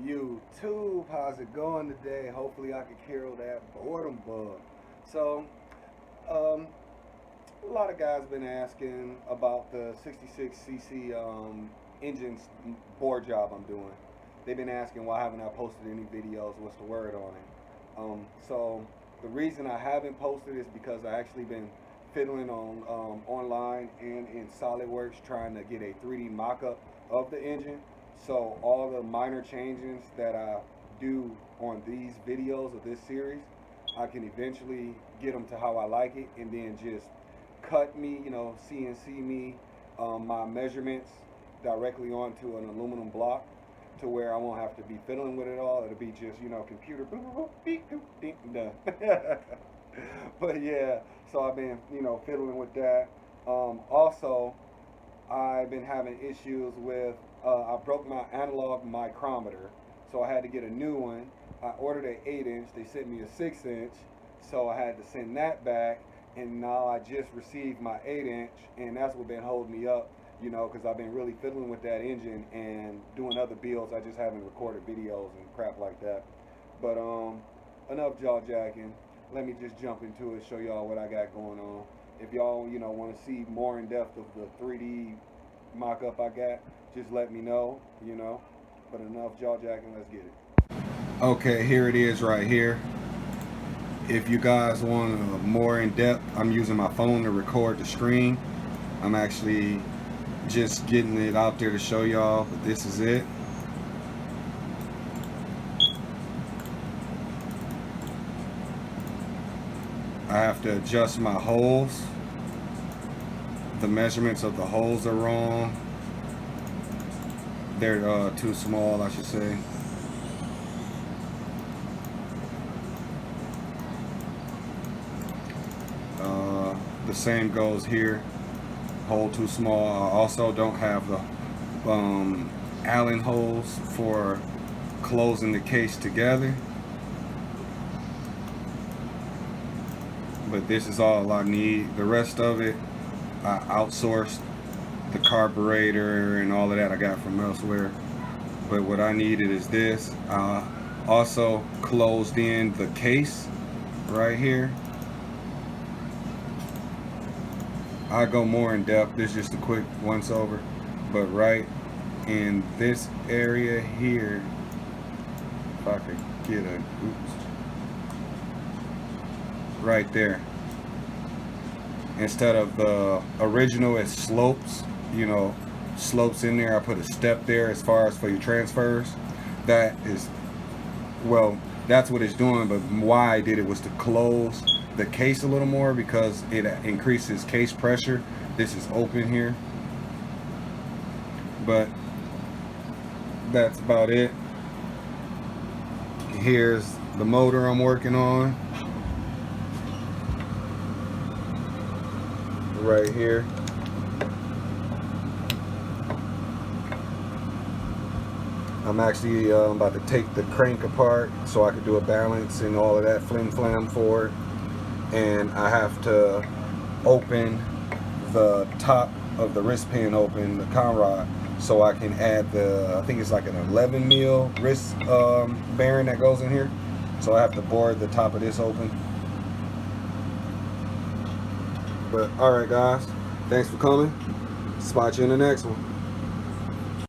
YouTube, how's it going today? Hopefully I can kill that boredom bug. So, um, a lot of guys been asking about the 66cc engine bore job I'm doing. They've been asking why haven't I posted any videos, what's the word on it. So the reason I haven't posted is because I actually been fiddling on online and in SolidWorks trying to get a 3D mock-up of the engine. So all the minor changes that I do on these videos of this series, I can eventually get them to how I like it, and then just cut me, CNC me my measurements directly onto an aluminum block to where I won't have to be fiddling with it all. It'll be just, computer boop, boop, boop, beep, boop, beep, done. But yeah, so I've been, fiddling with that. Also, I've been having issues with, I broke my analog micrometer, so I had to get a new one. I ordered an 8-inch, they sent me a 6-inch, so I had to send that back, and now I just received my 8-inch, and that's what been holding me up, because I've been really fiddling with that engine and doing other builds. I just haven't recorded videos and crap like that. But enough jaw jacking. Let me just jump into it, show y'all what I got going on. If y'all, want to see more in depth of the 3D mock-up I got, just let me know, But enough jaw jacking, let's get it. Okay, here it is right here. If you guys want more in depth, I'm using my phone to record the screen. I'm actually just getting it out there to show y'all, but this is it. I have to adjust my holes. The measurements of the holes are wrong. They're too small, I should say. The same goes here. Hole too small. I also don't have the Allen holes for closing the case together. But this is all I need. The rest of it, I outsourced. The carburetor and all of that I got from elsewhere. But what I needed is this. I also closed in the case right here. I go more in depth. This is just a quick once over. But right in this area here, if I could get a, oops, right there. Instead of the original, it slopes, slopes in there. I put a step there as far as for your transfers. That is, well, that's what it's doing, but why I did it was to close the case a little more because it increases case pressure. This is open here, but that's about it. Here's the motor I'm working on right here. I'm actually about to take the crank apart so I could do a balance and all of that flim flam for it. And I have to open the top of the wrist pin, open the conrod, so I can add the, I think it's like an 11 mil wrist bearing that goes in here. So I have to bore the top of this open. But alright guys, thanks for coming. Spot you in the next one.